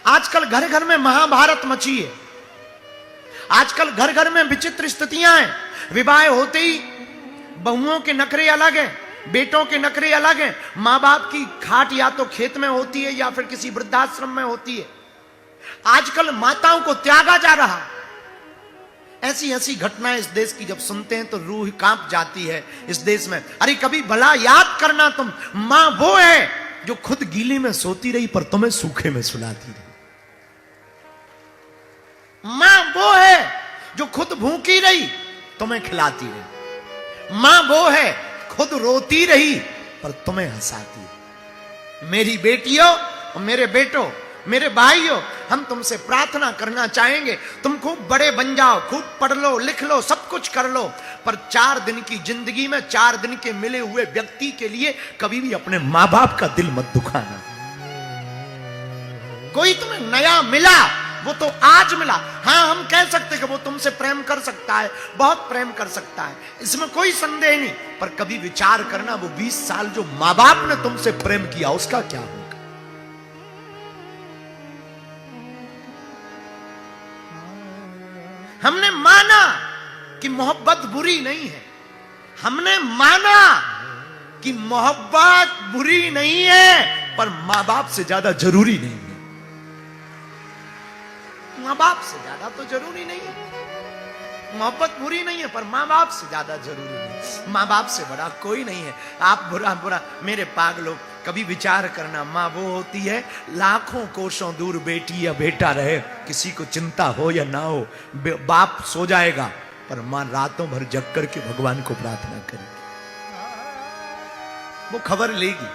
आजकल घर घर में महाभारत मची है। आजकल घर घर में विचित्र स्थितियां हैं। विवाह होते ही बहुओं के नखरे अलग हैं, बेटों के नखरे अलग हैं। मां बाप की खाट या तो खेत में होती है या फिर किसी वृद्धाश्रम में होती है। आजकल माताओं को त्यागा जा रहा। ऐसी ऐसी घटनाएं इस देश की जब सुनते हैं तो रूह कांप जाती है इस देश में। अरे कभी भला याद करना तुम, मां वो है जो खुद गीले में सोती रही पर तुम्हें सूखे में सुलाती रही। मां वो है जो खुद भूखी रही तुम्हें खिलाती रही। मां वो है खुद रोती रही पर तुम्हें हंसाती है। मेरी बेटियों और मेरे बेटों, मेरे भाइयों, हम तुमसे प्रार्थना करना चाहेंगे, तुम खूब बड़े बन जाओ, खूब पढ़ लो, लिख लो, सब कुछ कर लो, पर 4 दिन की जिंदगी में 4 दिन के मिले हुए व्यक्ति के लिए कभी भी अपने मां बाप का दिल मत दुखाना। कोई तुम्हें नया मिला वो तो आज मिला। हां, हम कह सकते कि वो तुमसे प्रेम कर सकता है, बहुत प्रेम कर सकता है, इसमें कोई संदेह नहीं, पर कभी विचार करना वो 20 साल जो मां बाप ने तुमसे प्रेम किया उसका क्या होगा। हमने माना कि मोहब्बत बुरी नहीं है। हमने माना कि मोहब्बत बुरी नहीं है, पर मां बाप से ज्यादा जरूरी नहीं है। मां बाप से ज्यादा तो जरूरी नहीं है। मोहब्बत बुरी नहीं है, पर मां बाप से ज्यादा जरूरी नहीं। मां बाप से बड़ा कोई नहीं है। आप बुरा बुरा मेरे पागलों, कभी विचार करना, मां वो होती है लाखों कोसों दूर बेटी या बेटा रहे, किसी को चिंता हो या ना हो, बाप सो जाएगा पर मां रातों भर जग करके भगवान को प्रार्थना करेगी। वो खबर लेगी,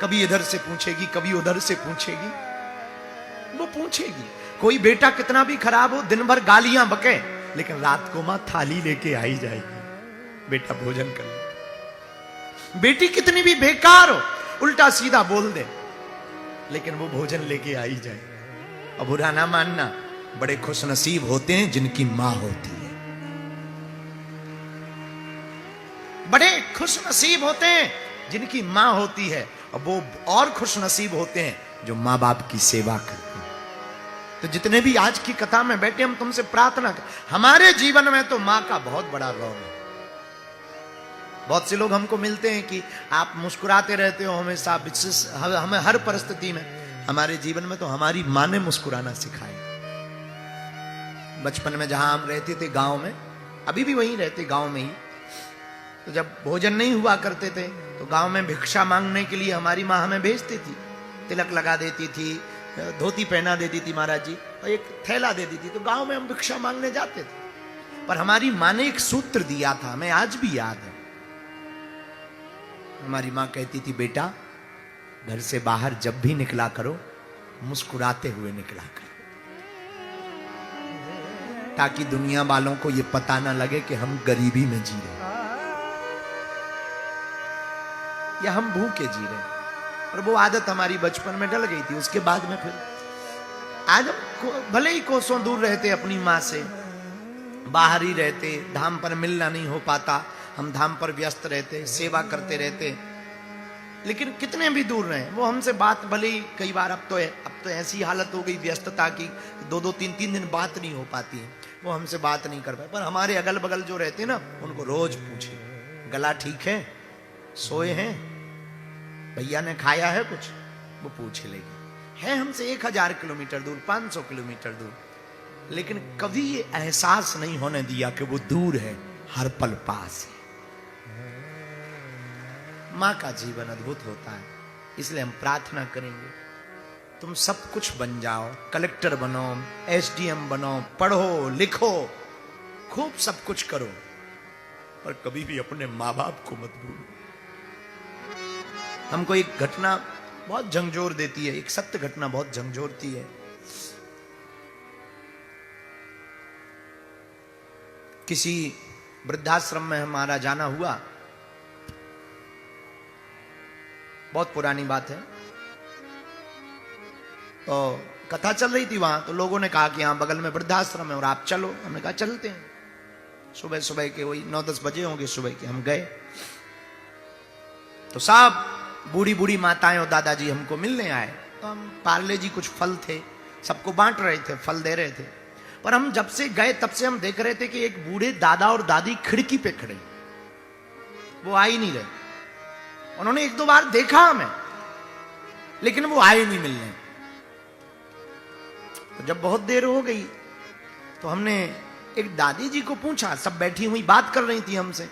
कभी इधर से पूछेगी, कभी उधर से पूछेगी, वो पूछेगी। कोई बेटा कितना भी खराब हो, दिन भर गालियां बके, लेकिन रात को मां थाली लेके आई जाएगी, बेटा भोजन कर ले। बेटी कितनी भी बेकार हो, उल्टा सीधा बोल दे, लेकिन वो भोजन लेके आई जाए। अब बुरा ना मानना, बड़े खुशनसीब होते हैं जिनकी मां होती है। बड़े खुशनसीब होते हैं जिनकी मां होती है, और वो और खुशनसीब होते हैं जो मां बाप की सेवा करते हैं। तो जितने भी आज की कथा में बैठे, हम तुमसे प्रार्थना कर, हमारे जीवन में तो मां का बहुत बड़ा रोल है। बहुत से लोग हमको मिलते हैं कि आप मुस्कुराते रहते हो हमेशा, हमें हर परिस्थिति में। हमारे जीवन में तो हमारी मां ने मुस्कुराना सिखाया। बचपन में जहां हम रहते थे गांव में, अभी भी वहीं रहते गांव में ही, तो जब भोजन नहीं हुआ करते थे तो गांव में भिक्षा मांगने के लिए हमारी मां हमें भेजती थी। तिलक लगा देती थी, धोती पहना देती थी महाराज जी, और एक थैला दे देती थी। तो गांव में हम भिक्षा मांगने जाते थे, पर हमारी मां ने एक सूत्र दिया था, हमें आज भी याद है। हमारी मां कहती थी, बेटा घर से बाहर जब भी निकला करो मुस्कुराते हुए निकला करो, ताकि दुनिया वालों को यह पता ना लगे कि हम गरीबी में जी रहे या हम भूखे जी रहे। और वो आदत हमारी बचपन में डल गई थी। उसके बाद में फिर आज हम भले ही कोसों दूर रहते अपनी मां से, बाहर ही रहते, धाम पर मिलना नहीं हो पाता, हम धाम पर व्यस्त रहते, सेवा करते रहते, लेकिन कितने भी दूर रहे वो हमसे बात, भले ही कई बार अब तो ऐसी हालत हो गई व्यस्तता की 2-2, 3-3 दिन बात नहीं हो पाती है, वो हमसे बात नहीं कर पाए। पर हमारे अगल बगल जो रहते ना, उनको रोज पूछे, गला ठीक है, सोए हैं, भैया ने खाया है कुछ, वो पूछ लेगी। है हमसे 1000 किलोमीटर दूर, 500 किलोमीटर दूर, लेकिन कभी ये एहसास नहीं होने दिया कि वो दूर है, हर पल पास है। मां का जीवन अद्भुत होता है, इसलिए हम प्रार्थना करेंगे तुम सब कुछ बन जाओ, कलेक्टर बनो, एसडीएम बनो, पढ़ो लिखो, खूब सब कुछ करो, पर कभी भी अपने मां बाप को मत भूलो। हमको एक घटना बहुत झंझोर देती है, एक सत्य घटना बहुत झंझोरती है। किसी वृद्धाश्रम में हमारा जाना हुआ, बहुत पुरानी बात है, तो कथा चल रही थी वहां, तो लोगों ने कहा कि यहां बगल में वृद्धाश्रम है और आप चलो। हमने कहा चलते हैं। सुबह सुबह के वही 9-10 बजे होंगे सुबह के, हम गए तो सब बूढ़ी बूढ़ी माताएं और दादाजी हमको मिलने आए। तो हम पार्ले जी कुछ फल थे, सबको बांट रहे थे, फल दे रहे थे। पर हम जब से गए तब से हम देख रहे थे कि एक बूढ़े दादा और दादी खिड़की पे खड़े, वो आ ही नहीं रहे। उन्होंने एक दो बार देखा हमें, लेकिन वो आए नहीं मिलने। तो जब बहुत देर हो गई तो हमने एक दादी जी को पूछा, सब बैठी हुई बात कर रही थी हमसे,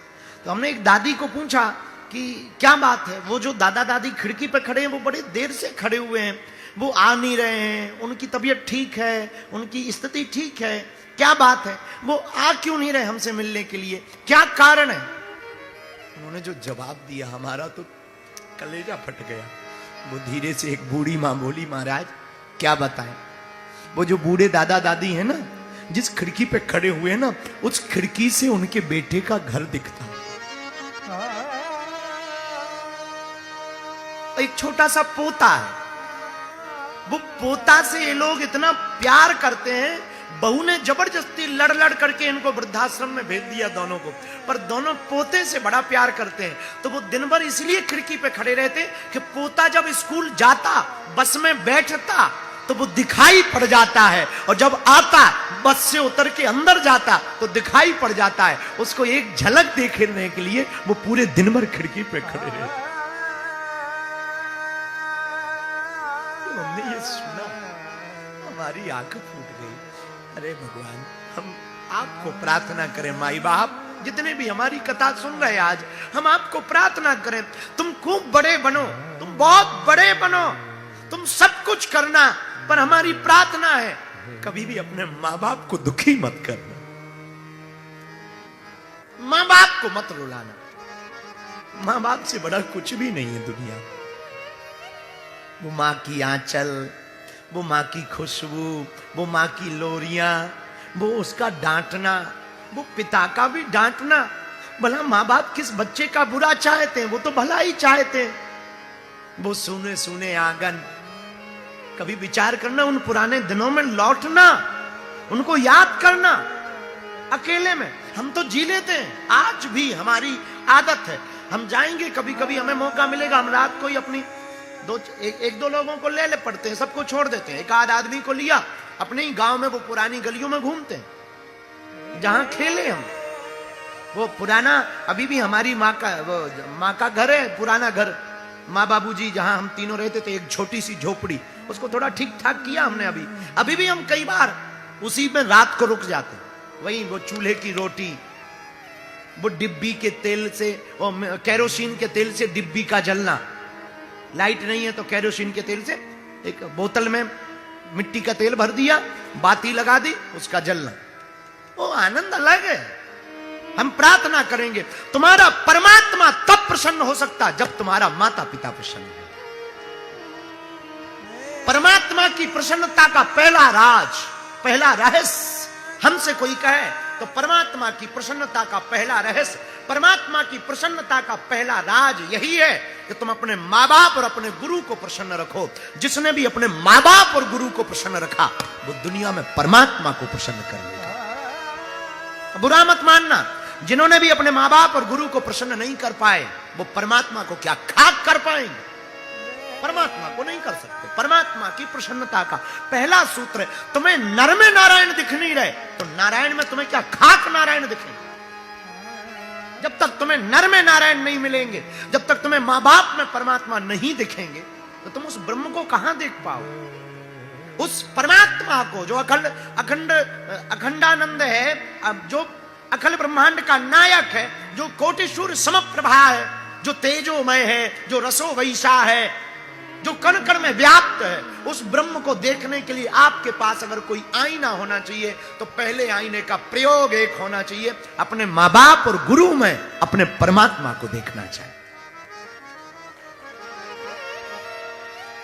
तो हमने एक दादी को पूछा कि क्या बात है, वो जो दादा दादी खिड़की पे खड़े हैं वो बड़े देर से खड़े हुए हैं, वो आ नहीं रहे हैं, उनकी तबीयत ठीक है, उनकी स्थिति ठीक है, क्या बात है, वो आ क्यों नहीं रहे हमसे मिलने के लिए, क्या कारण है? उन्होंने जो जवाब दिया हमारा तो कलेजा फट गया। वो धीरे से एक बूढ़ी मां बोली, महाराज क्या बताएं, वो जो बूढ़े दादा दादी है ना, जिस खिड़की पे खड़े हुए हैं ना, उस खिड़की से उनके बेटे का घर दिखता है। एक छोटा सा पोता है, वो पोता से ये लोग इतना प्यार करते हैं, बहू ने जबरदस्ती लड़ लड़ करके इनको वृद्धाश्रम में भेज दिया दोनों को, पर दोनों पोते से बड़ा प्यार करते हैं। तो वो दिन भर इसलिए खिड़की पे खड़े रहते कि पोता जब स्कूल जाता, बस में बैठता, तो वो दिखाई पड़ जाता है, और जब आता बस से उतर के अंदर जाता तो दिखाई पड़ जाता है। उसको एक झलक देखने के लिए वो पूरे दिन भर खिड़की पे खड़े रहते। तो हमने ये सुना, हमारी आंख फूट गई। अरे भगवान, हम आपको प्रार्थना करें, माई बाप जितने भी हमारी कथा सुन रहे आज, हम आपको प्रार्थना करें, तुम खूब बड़े बनो, तुम बहुत बड़े बनो, तुम सब कुछ करना, पर हमारी प्रार्थना है कभी भी अपने मां बाप को दुखी मत करना, मां बाप को मत रुलाना। मां बाप से बड़ा कुछ भी नहीं है दुनिया। वो मां की आंचल, वो मां की खुशबू, वो मां की लोरियां, वो उसका डांटना, वो पिता का भी डांटना। भला मां बाप किस बच्चे का बुरा चाहते हैं, वो तो भला ही चाहते हैं। वो सुने सुने आंगन, कभी विचार करना, उन पुराने दिनों में लौटना, उनको याद करना। अकेले में हम तो जी लेते हैं, आज भी हमारी आदत है। हम जाएंगे, कभी कभी हमें मौका मिलेगा, हम रात को ही अपनी एक दो लोगों को ले पड़ते हैं, सबको छोड़ देते हैं, एक आध आदमी को लिया, अपने ही गांव में वो पुरानी गलियों में घूमते हैं जहां खेले हम। वो पुराना, अभी भी हमारी माँ का घर है, पुराना घर, माँ बाबूजी जहां हम तीनों रहते थे, एक छोटी सी झोपड़ी, उसको थोड़ा ठीक ठाक किया हमने। अभी भी हम कई बार उसी में रात को रुक जाते, वहीं वो चूल्हे की रोटी, वो डिब्बी के तेल से, वो केरोसिन के तेल से डिब्बी का जलना, लाइट नहीं है तो केरोसिन के तेल से एक बोतल में मिट्टी का तेल भर दिया, बाती लगा दी, उसका जलना, वो आनंद अलग है। हम प्रार्थना करेंगे, तुम्हारा परमात्मा तब प्रसन्न हो सकता जब तुम्हारा माता पिता प्रसन्न हो। परमात्मा की प्रसन्नता का पहला राज, पहला रहस्य हमसे कोई कहे तो परमात्मा की प्रसन्नता का पहला रहस्य, परमात्मा की प्रसन्नता का पहला राज यही है कि तुम अपने माँ बाप और अपने गुरु को प्रसन्न रखो। जिसने भी अपने माँ बाप और गुरु को प्रसन्न रखा, वो दुनिया में परमात्मा को प्रसन्न कर लेगा। बुरा मत मानना, जिन्होंने भी अपने माँ बाप और गुरु को प्रसन्न नहीं कर पाए, वो परमात्मा को क्या खाक कर पाएंगे? परमात्मा को नहीं कर सकते। परमात्मा की प्रसन्नता का पहला सूत्र है, तुम्हें नर में नारायण दिख नहीं रहे तो नारायण में तुम्हें क्या खाक नारायण दिखेंगे? जब तक तुम्हें नर में नारायण नहीं मिलेंगे, जब तक तुम्हें माँ बाप में परमात्मा नहीं दिखेंगे, तो तुम उस ब्रह्म को कहां देख पाओ? उस परमात्मा को जो अखंडानंद है, जो अखिल ब्रह्मांड का नायक है, जो कोटि सूर्य समप्रभा है, जो तेजोमय है, जो रसो वैसा है, जो कण कण में व्याप्त है, उस ब्रह्म को देखने के लिए आपके पास अगर कोई आईना होना चाहिए तो पहले आईने का प्रयोग एक होना चाहिए, अपने माँ बाप और गुरु में अपने परमात्मा को देखना चाहिए।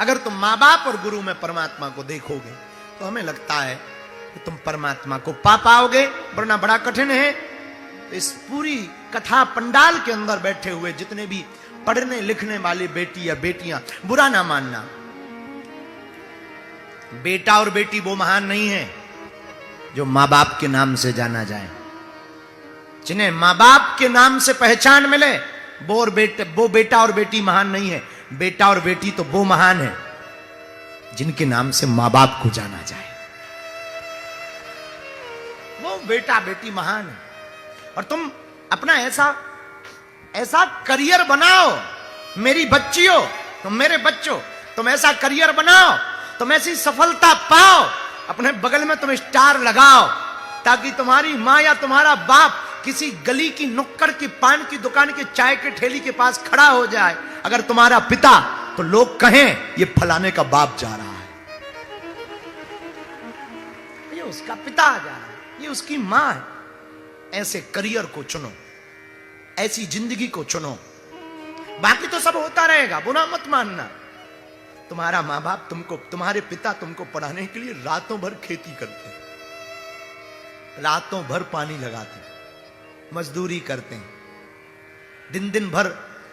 अगर तुम माँ बाप और गुरु में परमात्मा को देखोगे तो हमें लगता है कि तुम परमात्मा को पा पाओगे, वरना बड़ा कठिन है। तो इस पूरी कथा पंडाल के अंदर बैठे हुए जितने भी पढ़ने लिखने वाले बेटी या बेटियां, बुरा ना मानना, बेटा और बेटी वो महान नहीं है जो माँ बाप के नाम से जाना जाए। जिन्हें माँ बाप के नाम से पहचान मिले वो बेटा और बेटी महान नहीं है। बेटा और बेटी तो वो महान है जिनके नाम से माँ बाप को जाना जाए। बेटा बेटी महान है। और तुम अपना ऐसा ऐसा करियर बनाओ, मेरी बच्चियों, तुम मेरे बच्चों, तुम ऐसा करियर बनाओ, तुम ऐसी सफलता पाओ, अपने बगल में तुम स्टार लगाओ, ताकि तुम्हारी माँ या तुम्हारा बाप किसी गली की नुक्कड़ की पान की दुकान के चाय के ठेली के पास खड़ा हो जाए, अगर तुम्हारा पिता, तो लोग कहें ये फलाने का बाप जा रहा है, ये उसका पिता जा रहा है, ये उसकी मां है। ऐसे करियर को चुनो, ऐसी जिंदगी को चुनो, बाकी तो सब होता रहेगा, बुरा मत मानना। तुम्हारा मां बाप तुमको, तुम्हारे पिता तुमको पढ़ाने के लिए रातों भर खेती करते हैं, रातों भर पानी लगाते हैं, मजदूरी करते हैं, दिन दिन भर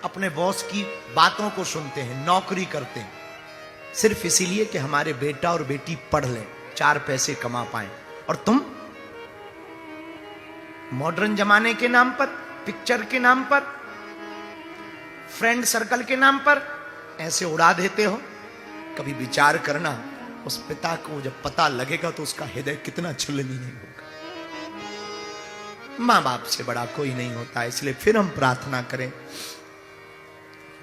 अपने बॉस की बातों को सुनते हैं, नौकरी करते हैं, सिर्फ इसीलिए कि हमारे बेटा और बेटी पढ़ ले, 4 पैसे कमा पाए। और तुम मॉडर्न जमाने के नाम पर, पिक्चर के नाम पर, फ्रेंड सर्कल के नाम पर ऐसे उड़ा देते हो। कभी विचार करना, उस पिता को जब पता लगेगा तो उसका हृदय कितना छलनी नहीं होगा। मां बाप से बड़ा कोई नहीं होता, इसलिए फिर हम प्रार्थना करें,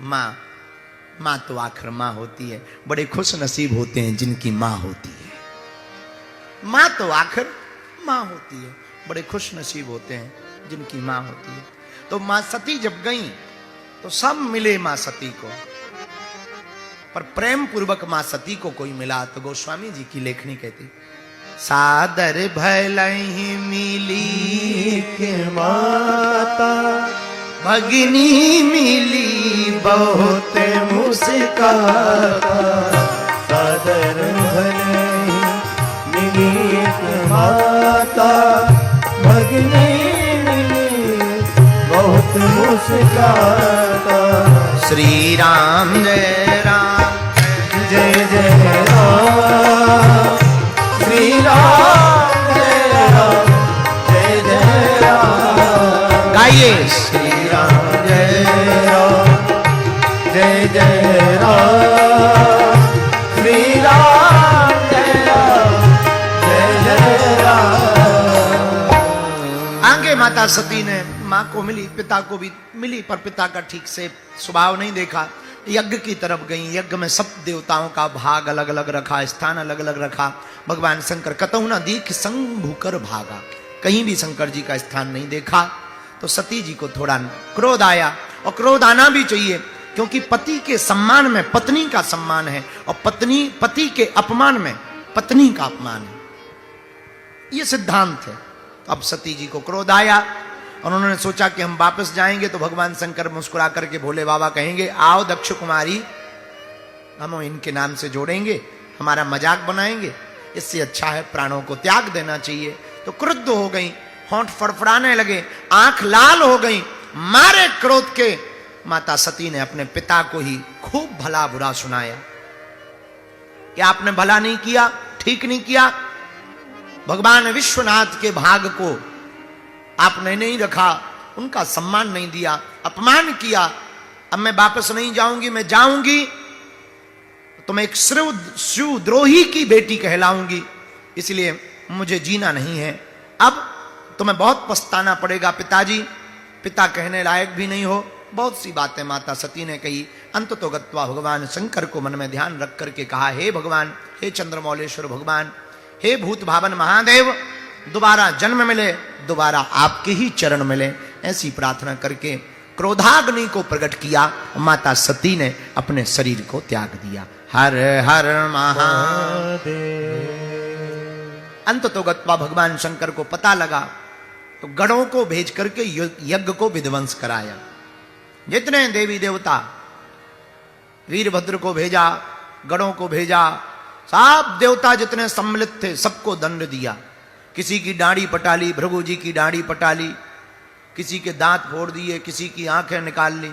मां तो आखिर मां होती है। बड़े खुश नसीब होते हैं जिनकी मां होती है। मां तो आखिर मां होती है, बड़े खुश नसीब होते हैं जिनकी मां होती है। तो मां सती जब गई तो सब मिले मां सती को, पर प्रेम पूर्वक मां सती को कोई मिला तो गोस्वामी जी की लेखनी कहती, सादर भलहि मिली के माता, भगिनी मिली बहुत मुस्काता। सादर भलहि मिली के माता, भगिनी मिली बहुत मुस्काता। श्री राम जय राम, जय जय राम, श्री राम जय राम, जय जय राम। गाइए, श्री राम जय राम, जय जय राम, श्री राम जय राम, जय जय राम। आगे माता सती ने मां को मिली, पिता को भी मिली, पर पिता का ठीक से स्वभाव नहीं देखा। यज्ञ की तरफ गई, यज्ञ में सब देवताओं का भाग अलग अलग रखा, स्थान अलग अलग रखा। भगवान शंकर कतहु न दीख संग भूकर भागा, कहीं भी शंकर जी का स्थान नहीं देखा। तो सती जी को थोड़ा क्रोध आया, और क्रोध आना भी चाहिए, क्योंकि पति के सम्मान में पत्नी का सम्मान है, और पति के अपमान में पत्नी का अपमान है, ये सिद्धांत है। तो अब सती जी को क्रोध आया, और उन्होंने सोचा कि हम वापस जाएंगे तो भगवान शंकर मुस्कुरा करके भोले बाबा कहेंगे, आओ दक्ष कुमारी, हम इनके नाम से जोड़ेंगे, हमारा मजाक बनाएंगे, इससे अच्छा है प्राणों को त्याग देना चाहिए। तो क्रुद्ध हो गई, होंठ फड़फड़ाने लगे, आंख लाल हो गई। मारे क्रोध के माता सती ने अपने पिता को ही खूब भला बुरा सुनाया कि आपने भला नहीं किया, ठीक नहीं किया, भगवान विश्वनाथ के भाग को आपने नहीं रखा, उनका सम्मान नहीं दिया, अपमान किया। अब मैं वापस नहीं जाऊंगी, मैं जाऊंगी तो मैं एक शिवद्रोही की बेटी कहलाऊंगी, इसलिए मुझे जीना नहीं है। अब तुम्हें बहुत पछताना पड़ेगा पिताजी, पिता कहने लायक भी नहीं हो। बहुत सी बातें माता सती ने कही। अंत तो गत्वा भगवान शंकर को मन में ध्यान रख करके कहा, हे भगवान, हे चंद्रमौलेश्वर भगवान, हे भूत भावन महादेव, दोबारा जन्म मिले, दोबारा आपके ही चरण मिले, ऐसी प्रार्थना करके क्रोधाग्नि को प्रकट किया। माता सती ने अपने शरीर को त्याग दिया। हर हर महादेव। अंत तो गत्वा भगवान शंकर को पता लगा, तो गणों को भेज करके यज्ञ को विध्वंस कराया। जितने देवी देवता, वीरभद्र को भेजा, गणों को भेजा, सब देवता जितने सम्मिलित थे सबको दंड दिया। किसी की दाढ़ी पटा ली, भृगु जी की दाढ़ी पटा ली, किसी के दांत फोड़ दिए, किसी की आंखें निकाल ली,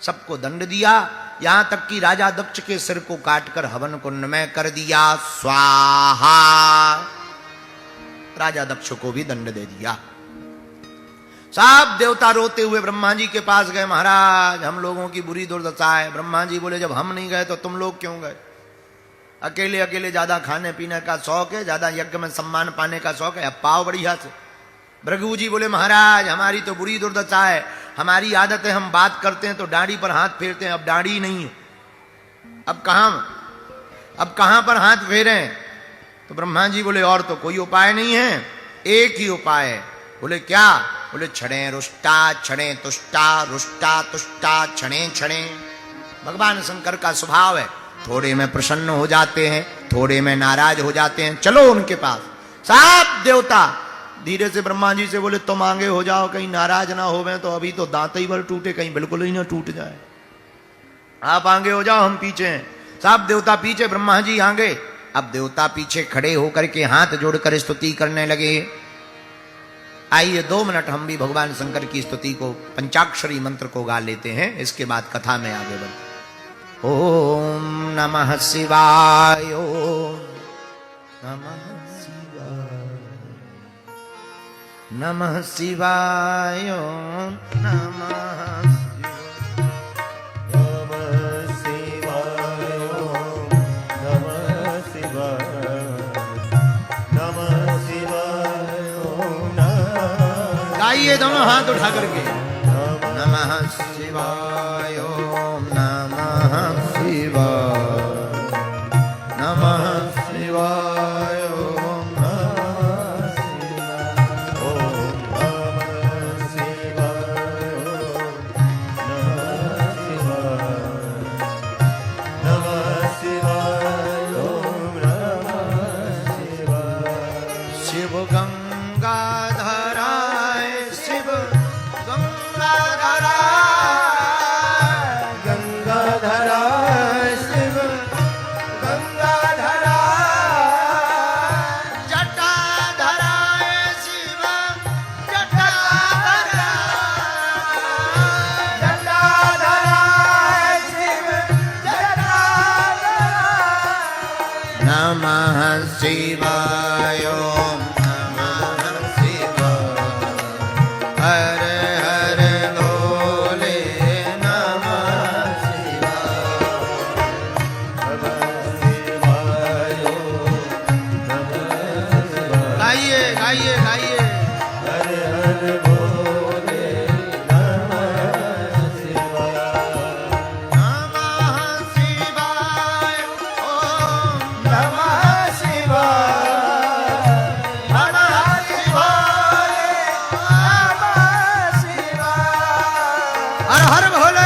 सबको दंड दिया। यहां तक कि राजा दक्ष के सिर को काटकर हवन कुंड में कर दिया स्वाहा। राजा दक्ष को भी दंड दे दिया। सब देवता रोते हुए ब्रह्मा जी के पास गए, महाराज हम लोगों की बुरी दुर्दशा है। ब्रह्मा जी बोले, जब हम नहीं गए तो तुम लोग क्यों गए? अकेले अकेले ज्यादा खाने पीने का शौक है, ज्यादा यज्ञ में सम्मान पाने का शौक है, अब पाओ बढ़िया से। भृगु जी बोले महाराज हमारी तो बुरी दुर्दशा है, हमारी आदत है हम बात करते हैं तो डांडी पर हाथ फेरते हैं, अब डांडी नहीं है, अब कहां पर हाथ फेरें? तो ब्रह्मा जी बोले और तो कोई उपाय नहीं है, एक ही उपाय है। बोले क्या? बोले क्षणे रुष्टा क्षणे तुष्टा, रुष्टा तुष्टा क्षणे क्षणे। भगवान शंकर का स्वभाव है, थोड़े में प्रसन्न हो जाते हैं, थोड़े में नाराज हो जाते हैं। चलो उनके पास। सात देवता धीरे से ब्रह्मा जी से बोले तुम आगे हो जाओ, कहीं नाराज ना होवे, तो अभी तो दांत ही भर टूटे, कहीं बिल्कुल ही ना टूट जाए। आप आगे हो जाओ, हम पीछे हैं। सब देवता पीछे, ब्रह्मा जी आगे। अब देवता पीछे खड़े होकर के हाथ जोड़कर स्तुति करने लगे। आइए 2 मिनट हम भी भगवान शंकर की स्तुति को, पंचाक्षरी मंत्र को गा लेते हैं, इसके बाद कथा में आगे बढ़ते। ओम नमः शिवाय, ओम नमः शिवाय, नमः शिवाय, ओम नमः आइए दोनों हाथ उठा करके नमः शिवाय, ओम नमः शिवाय, नमः शिवाय, ओम नमः शिवाय, ओम नमः शिवाय, नमः शिवाय, ओम नमः शिवाय। शिव गंगाधर नमः शिवाय, ओम नमः शिवाय, हर हर भोले नमः शिवाय, नमः शिवाय, नमः शिवाय। गाइए गाइए गाइए, हर हर भोले नमः शिवाय, नमः शिवाय, ओम नमः शिवाय, नमः शिवाय, नमः शिवाय, हर हर भोले।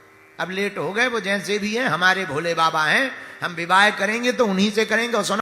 अब लेट हो गए, वो जैसे भी हैं हमारे भोले बाबा हैं, हम विवाह करेंगे तो उन्हीं से करेंगे। और सुनो